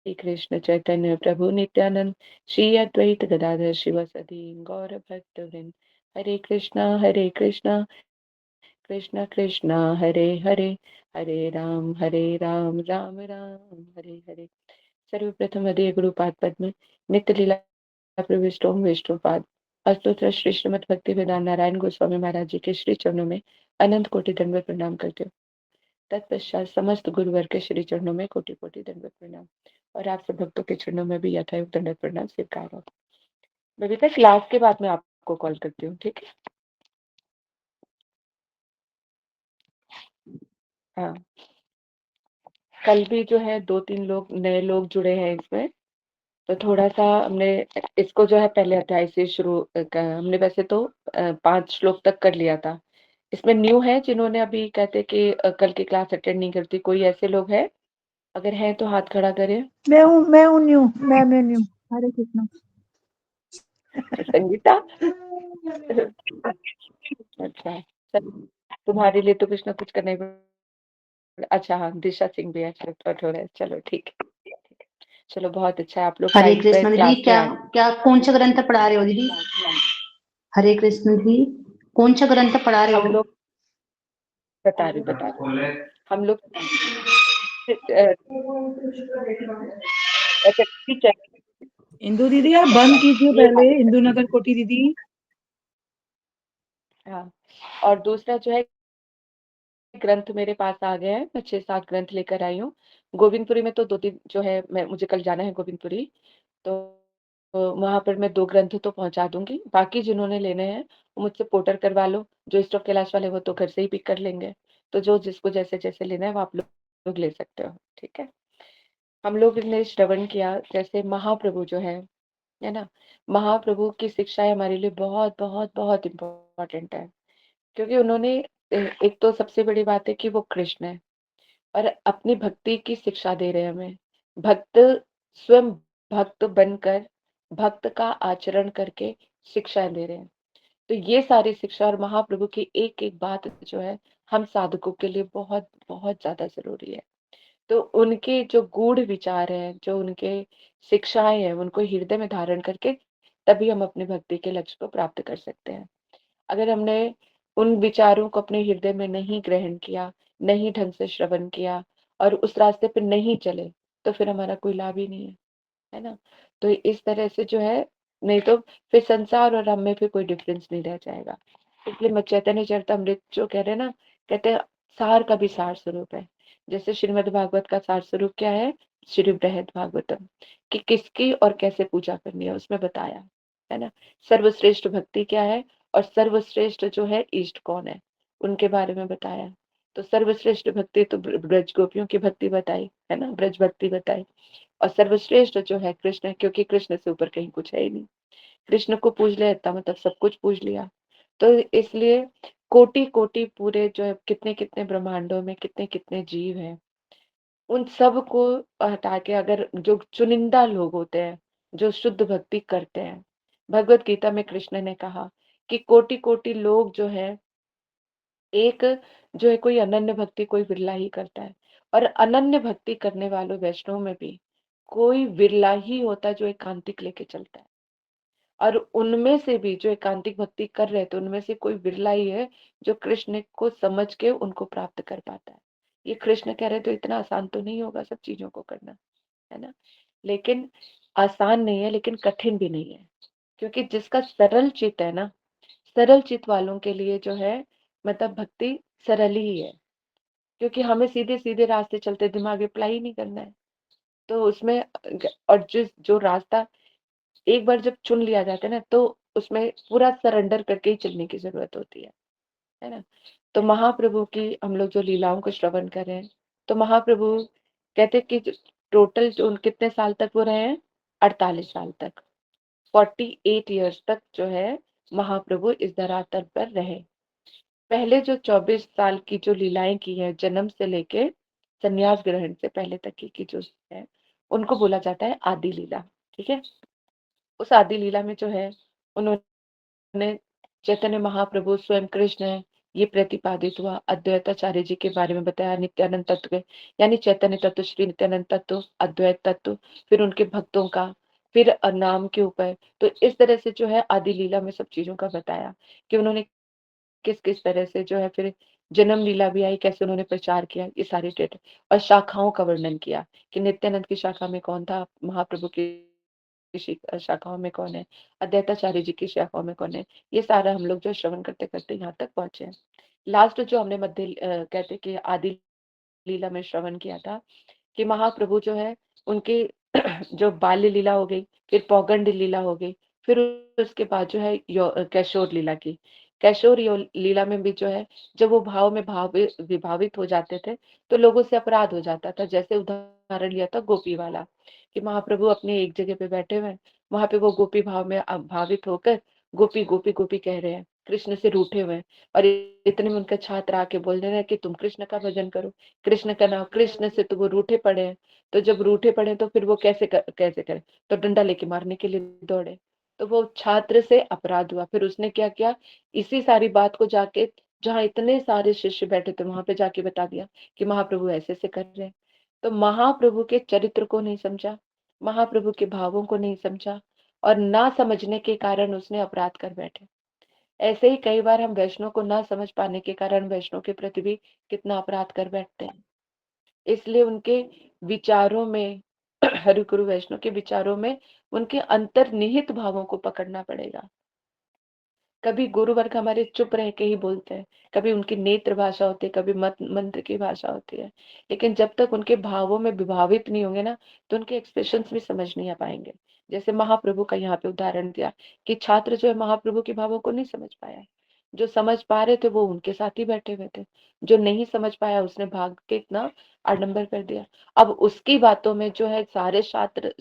श्री कृष्ण चैतन्य प्रभु नित्यानंद श्री अद्वैत गदाधर शिवासादि गौर भक्त वृंद। हरे कृष्णा कृष्ण कृष्ण हरे हरे, हरे राम राम राम हरे हरे। सर्वप्रथम हृदय गुरुपाद पद्म नित्य लीला प्रविष्टो विष्णुपाद अस्तोत्र श्री श्रीमद भक्ति वेदांत नारायण गोस्वामी महाराज जी के श्री चरणों में अनंत कोटि दंडवत प्रणाम करते हो। तत्पश्चात समस्त गुरुवर के श्री चरणों में कोटि कोटि दंडवत प्रणाम, और आप सब भक्तों के चरणों में भी यथायुक्त दंडवत प्रणाम स्वीकार हो। बबीता, क्लास के बाद मैं आपको कॉल करती हूँ, ठीक है? हाँ, कल भी जो है 2-3 लोग नए लोग जुड़े हैं इसमें, तो थोड़ा सा हमने इसको जो है पहले अध्याय से शुरू हमने वैसे तो 5 श्लोक तक कर लिया था। इसमें न्यू है जिन्होंने अभी कहते कि कल की क्लास अटेंड नहीं करती, कोई ऐसे लोग हैं? अगर हैं तो हाथ खड़ा करें। मैं हूँ न्यू। मैं न्यू। हरे कृष्णा। संगीता। अच्छा, चलो, तुम्हारे लिए तो कुछ ना कुछ करना ही अच्छा, हाँ, दिशा सिंह भी है, थोड़ा चलो ठीक है। चलो बहुत अच्छा है, आप लोग हरे टाइम पे कृष्ण दीदी, क्लास में क्या आ क्या कौन सा ग्रंथ पढ़ा रहे हो दीदी? हरे कृष्ण दीदी, कौन सा ग्रंथ पढ़ा रहे हम हो? लोग बता रहे हम लोग अच्छा ठीक है। इंदु दीदी आप बंद कीजिए पहले, इंदु नगर कोटी दीदी। हाँ, और दूसरा जो है ग्रंथ मेरे पास आ गया है, मैं 6-7 ग्रंथ लेकर आई हूँ। गोविंदपुरी में तो 2-3 जो है, मैं मुझे कल जाना है गोविंदपुरी, तो वहां पर मैं 2 ग्रंथ तो पहुंचा दूंगी। बाकी जिन्होंने लेने हैं वो मुझसे पोर्टर करवा लो, जो स्टॉक कैलाश वाले वो तो घर से ही पिक कर लेंगे। तो जो जिसको जैसे जैसे लेना है वो आप लोग ले सकते हो, ठीक है? हम लोग ने श्रवण किया जैसे महाप्रभु जो है ना, महाप्रभु की शिक्षाएं हमारे लिए बहुत बहुत बहुत इम्पोर्टेंट है, क्योंकि उन्होंने एक तो सबसे बड़ी बात है कि वो कृष्ण है और अपनी भक्ति की शिक्षा दे रहे हैं हमें। भक्त स्वयं भक्त बनकर भक्त का आचरण करके शिक्षा दे रहे हैं। तो ये सारी शिक्षा और महाप्रभु की एक एक बात जो है हम साधकों के लिए बहुत बहुत ज्यादा जरूरी है। तो उनके जो गूढ़ विचार हैं, जो उनके शिक्षाएं हैं, उनको हृदय में धारण करके तभी हम अपनी भक्ति के लक्ष्य को प्राप्त कर सकते हैं। अगर हमने उन विचारों को अपने हृदय में नहीं ग्रहण किया, नहीं ढंग से श्रवण किया और उस रास्ते पे नहीं चले, तो फिर हमारा कोई लाभ ही नहीं है ना? तो इस तरह से जो है, नहीं तो फिर संसार और हम में फिर कोई डिफरेंस नहीं रह जाएगा। इसलिए मैं चैतन्य चरितमृत जो कह रहे हैं ना, कहते हैं सार का भी सार स्वरूप है। जैसे श्रीमद् भागवत का सार स्वरूप क्या है, श्री बृहद भागवतम, कि किसकी और कैसे पूजा करनी है उसमें बताया है ना। सर्वश्रेष्ठ भक्ति क्या है और सर्वश्रेष्ठ जो है इष्ट कौन है, उनके बारे में बताया। तो सर्वश्रेष्ठ भक्ति तो ब्रज गोपियों की भक्ति बताई है ना, ब्रज भक्ति बताई। और सर्वश्रेष्ठ जो है कृष्ण है, क्योंकि कृष्ण से ऊपर कहीं कुछ है ही नहीं। कृष्ण को पूज लिया मतलब सब कुछ पूज लिया। तो इसलिए कोटि कोटि पूरे जो है कितने कितने ब्रह्मांडों में कितने कितने जीव हैं, उन सब को हटा के अगर जो चुनिंदा लोग होते हैं जो शुद्ध भक्ति करते हैं, भगवत गीता में कृष्ण ने कहा कि कोटि कोटि लोग जो है, एक जो है कोई अनन्य भक्ति कोई विरला ही करता है। और अनन्य भक्ति करने वालों वैष्णव में भी कोई विरला ही होता है जो एकांतिक लेके चलता है। और उनमें से भी जो एकांतिक भक्ति कर रहे थे उनमें से कोई विरला ही है जो कृष्ण को समझ के उनको प्राप्त कर पाता है। ये कृष्ण कह रहे तो इतना आसान तो नहीं होगा सब चीजों को करना, है ना? लेकिन आसान नहीं है, लेकिन कठिन भी नहीं है, क्योंकि जिसका सरल चित्त है ना, सरल चित्त वालों के लिए जो है मतलब भक्ति सरल ही है। क्योंकि हमें सीधे सीधे रास्ते चलते दिमाग अप्लाई नहीं करना है। तो उसमें और जिस जो रास्ता एक बार जब चुन लिया जाता है ना, तो उसमें पूरा सरेंडर करके ही चलने की जरूरत होती है ना? तो महाप्रभु की हम लोग जो लीलाओं को श्रवण कर रहे हैं, तो महाप्रभु कहते कि टोटल जो कितने साल तक वो रहे हैं, 48 साल तक, 48 ईयर्स तक जो है महाप्रभु इस धरातल पर रहे। पहले जो 24 साल की जो लीलाएं की है, जन्म से लेके संन्यास ग्रहण से पहले तक की जो है, उनको बोला जाता है आदि लीला, ठीक है? उस आदि लीला में जो है उन्होंने चैतन्य महाप्रभु स्वयं कृष्ण है, ये प्रतिपादित हुआ। अद्वैताचार्य जी के बारे में बताया, नित्यानंद तत्व के, यानी चैतन्य तत्व, श्री नित्यानंद तत्व, अद्वैत तत्व, फिर उनके भक्तों का, फिर नाम के ऊपर। तो इस तरह से जो है आदि लीला में सब चीजों का बताया कि उन्होंने किस किस तरह से जो है, फिर जन्म लीला भी आई, कैसे उन्होंने प्रचार किया, ये सारी डेट, और शाखाओं का वर्णन किया कि नित्यानंद की शाखा में कौन था, महाप्रभु की शाखाओं में कौन है, अद्वैताचार्य जी की शाखाओं में कौन है। ये सारा हम लोग जो श्रवण करते करते यहाँ तक पहुंचे हैं। लास्ट जो हमने मध्य कहते कि आदि लीला में श्रवण किया था कि महाप्रभु जो है उनके जो बाल्य लीला हो गई, फिर पौगंड लीला हो गई, फिर उसके बाद जो है कैशोर लीला की। कैशोर लीला में भी जो है, जब वो भाव में विभावित हो जाते थे, तो लोगों से अपराध हो जाता था। जैसे उदाहरण लिया था गोपी वाला, कि महाप्रभु अपने एक जगह पे बैठे हुए हैं, वहां पे वो गोपी भाव में भावित होकर गोपी गोपी गोपी कह रहे हैं, कृष्ण से रूठे हुए हैं, और इतने में उनका छात्र आके बोल रहे हैं कि तुम कृष्ण का भजन करो, कृष्ण का नाम, कृष्ण से तो वो रूठे पड़े हैं। तो जब रूठे पड़े तो फिर वो कैसे करें, तो डंडा लेके मारने के लिए दौड़े। तो वो छात्र से अपराध हुआ। फिर उसने क्या किया, इसी सारी बात को जाके, जहाँ इतने सारे शिष्य बैठे थे वहां पे जाके बता दिया कि महाप्रभु ऐसे से कर रहे हैं। तो महाप्रभु के चरित्र को नहीं समझा, महाप्रभु के भावों को नहीं समझा, और ना समझने के कारण उसने अपराध कर बैठे। ऐसे ही कई बार हम वैष्णव को ना समझ पाने के कारण वैष्णव के प्रति भी कितना अपराध कर बैठते हैं। इसलिए उनके विचारों में हरि गुरु वैष्णव के विचारों में उनके अंतर्निहित भावों को पकड़ना पड़ेगा। कभी गुरु वर्ग हमारे चुप रह के ही बोलते हैं, कभी उनकी नेत्र भाषा होती है, कभी मत मंत्र की भाषा होती है, लेकिन जब तक उनके भावों में विभावित नहीं होंगे ना, तो उनके एक्सप्रेशंस भी समझ नहीं आ पाएंगे। जैसे महाप्रभु का यहाँ पे उदाहरण दिया कि छात्र जो है महाप्रभु के भावों को नहीं समझ पाया, जो समझ पा रहे थे वो उनके साथ ही बैठे हुए थे, जो नहीं समझ पाया उसने भाग के इतना आडंबर कर दिया। अब उसकी बातों में जो है सारे छात्र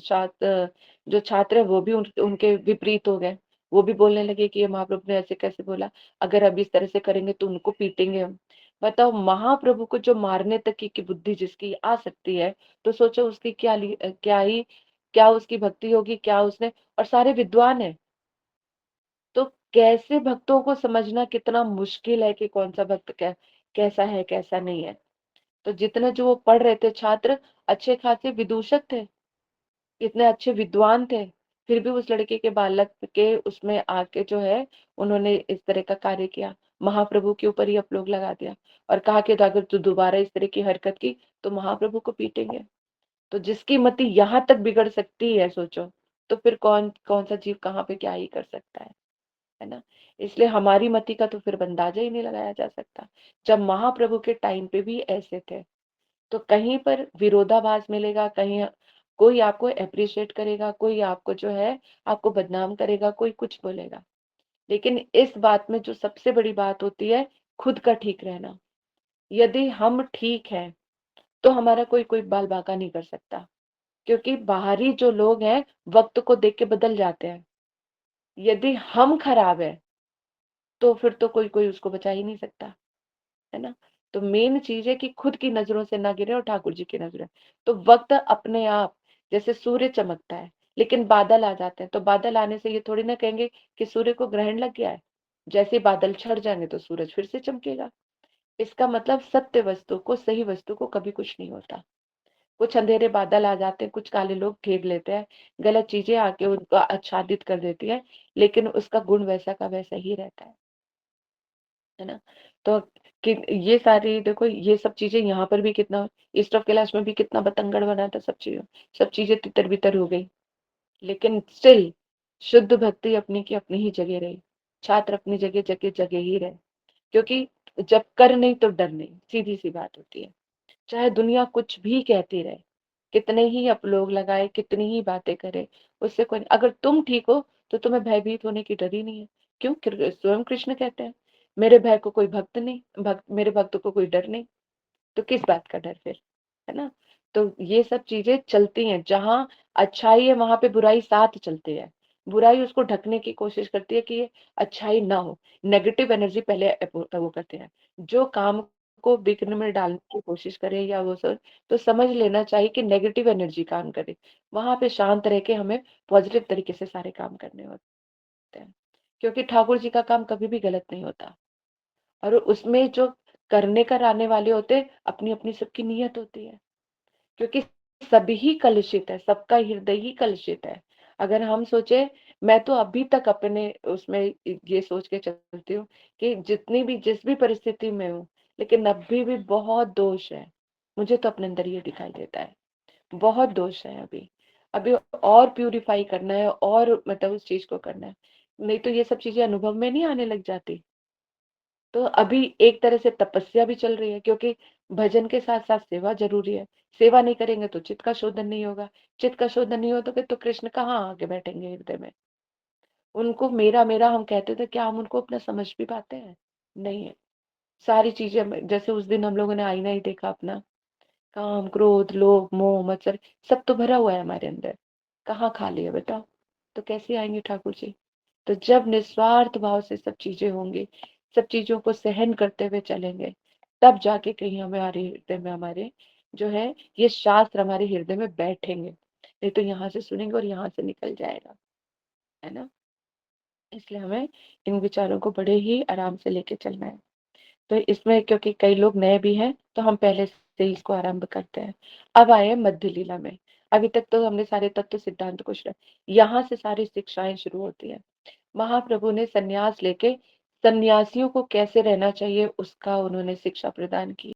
जो छात्र है वो भी उनके विपरीत हो गए। वो भी बोलने लगे कि ये महाप्रभु ने ऐसे कैसे बोला, अगर अभी इस तरह से करेंगे तो उनको पीटेंगे हम। बताओ, महाप्रभु को जो मारने तक की बुद्धि जिसकी आ सकती है, तो सोचो उसकी क्या उसकी भक्ति होगी, क्या उसने, और सारे विद्वान है। तो कैसे भक्तों को समझना कितना मुश्किल है कि कौन सा भक्त कैसा है कैसा नहीं है। तो जितने जो वो पढ़ रहे थे छात्र, अच्छे खासे विदूषक थे, इतने अच्छे विद्वान थे, फिर भी उस लड़के के बालक के उसमें आके जो है उन्होंने इस तरह का कार्य किया, महाप्रभु के ऊपर ही अपलोग लगा दिया, और कहा कि अगर तू दोबारा इस तरह की हरकत की तो महाप्रभु को पीटेंगे। तो जिसकी मति यहाँ तक बिगड़ सकती है सोचो, तो फिर कौन कौन सा जीव कहाँ पे क्या ही कर सकता है ना। इसलिए हमारी मति का तो फिर अंदाजा ही नहीं लगाया जा सकता। जब महाप्रभु के टाइम पे भी ऐसे थे, तो कहीं पर विरोधाभास मिलेगा, कहीं कोई आपको अप्रिशिएट करेगा, कोई आपको जो है आपको बदनाम करेगा, कोई कुछ बोलेगा। लेकिन इस बात में जो सबसे बड़ी बात होती है, खुद का ठीक रहना। यदि हम ठीक हैं तो हमारा कोई कोई बाल बांका नहीं कर सकता, क्योंकि बाहरी जो लोग हैं वक्त को देख के बदल जाते हैं। यदि हम खराब है तो फिर तो कोई कोई उसको बचा ही नहीं सकता, है ना। तो मेन चीज है कि खुद की नजरों से ना गिरे और ठाकुर जी की नजरें। तो वक्त अपने आप, जैसे सूर्य चमकता है लेकिन बादल आ जाते हैं, तो बादल आने से ये थोड़ी ना कहेंगे कि सूर्य को ग्रहण लग गया है। जैसे बादल छट जाएंगे तो सूरज फिर से चमकेगा। इसका मतलब सत्य वस्तु को, सही वस्तु को कभी कुछ नहीं होता। कुछ अंधेरे बादल आ जाते हैं, कुछ काले लोग घेर लेते हैं, गलत चीजें आके उनको आच्छादित कर देती है, लेकिन उसका गुण वैसा का वैसा ही रहता है ना। तो कि ये सारी देखो, ये सब चीजें यहाँ पर भी कितना, ईस्ट ऑफ कैलाश में भी कितना बतंगड़ बना था, सब चीजें तितर बितर हो गई, लेकिन स्टिल शुद्ध भक्ति अपनी की अपनी ही जगह रही, छात्र अपनी जगह जगह जगह ही रहे। क्योंकि जब कर नहीं तो डर नहीं, सीधी सी बात होती है। चाहे दुनिया कुछ भी कहती रहे, कितने ही अपलोग लगाए, कितनी ही बातें करे, उससे कोई नहीं। अगर तुम ठीक हो तो तुम्हें भयभीत होने की डर ही नहीं है। क्यों? स्वयं कृष्ण कहते हैं, मेरे भय को कोई भक्त नहीं, मेरे भक्त को कोई डर नहीं। तो किस बात का डर फिर, है ना। तो ये सब चीजें चलती हैं, जहां अच्छाई है वहां पे बुराई साथ चलती है। बुराई उसको ढकने की कोशिश करती है कि ये अच्छाई ना हो, नेगेटिव एनर्जी पहले वो करते हैं। जो काम को बिघ्न में डालने की कोशिश करे या वो सब, तो समझ लेना चाहिए कि नेगेटिव एनर्जी काम करे। वहां पे शांत रह के हमें पॉजिटिव तरीके से सारे काम करने होते हैं, क्योंकि ठाकुर जी का काम कभी भी गलत नहीं होता। और उसमें जो करने कराने वाले होते हैं, अपनी-अपनी सबकी नीयत होती है। क्योंकि सभी ही कलुषित है, सबका हृदय ही कलुषित है। अगर हम सोचे, मैं तो अभी तक अपने उसमें ये सोच के चलती हूँ कि जिस भी परिस्थिति में हूँ, लेकिन अभी भी बहुत दोष है। मुझे तो अपने अंदर ये दिखाई देता है, बहुत दोष है अभी। अभी और प्यूरिफाई करना है और मतलब उस चीज़ को करना है। नहीं तो ये सब चीज़ें अनुभव में नहीं आने लग जाती। तो अभी एक तरह से तपस्या भी चल रही है, क्योंकि भजन के साथ-साथ सेवा ज़रूरी है। सेवा नहीं करेंगे तो चित्त का शोधन नहीं होगा। चित्त का शोधन नहीं होगा तो कृष्ण कहाँ आके बैठेंगे हृदय में? उनको मेरा, मेरा हम कहते थे, क्या हम उनको अपना समझ भी पाते हैं? नहीं है। सारी चीज़ें में जैसे उस दिन हम लोगों ने आईना ही देखा अपना, काम, क्रोध, लोभ, मोह, मत्सर सब तो भरा हुआ है हमारे अंदर। कहाँ खाली है बताओ? तो कैसे आएँगे ठाकुर जी? तो जब निस्वार्थ भाव से सब चीजें होंगी, सब चीजों को सहन करते हुए चलेंगे, तब जाके कहीं हमारे हृदय में हमारे जो है ये शास्त्र हमारे हृदय में बैठेंगे। नहीं तो यहाँ से सुनेंगे और यहाँ से निकल जाएगा, है ना? इसलिए हमें इन विचारों को बड़े ही आराम से लेके चलना है। तो इसमें क्योंकि कई लोग नए भी हैं, तो हम पहले से ही इसको आरंभ करते हैं। अब आए हैं मध्य लीला में। अभी तक तो हमने सारे तत्व सिद्धांत को यहाँ से सारी शिक्षाएं शुरू होती है। महाप्रभु ने सन्यास लेके सन्यासियों को कैसे रहना चाहिए उसका उन्होंने शिक्षा प्रदान की।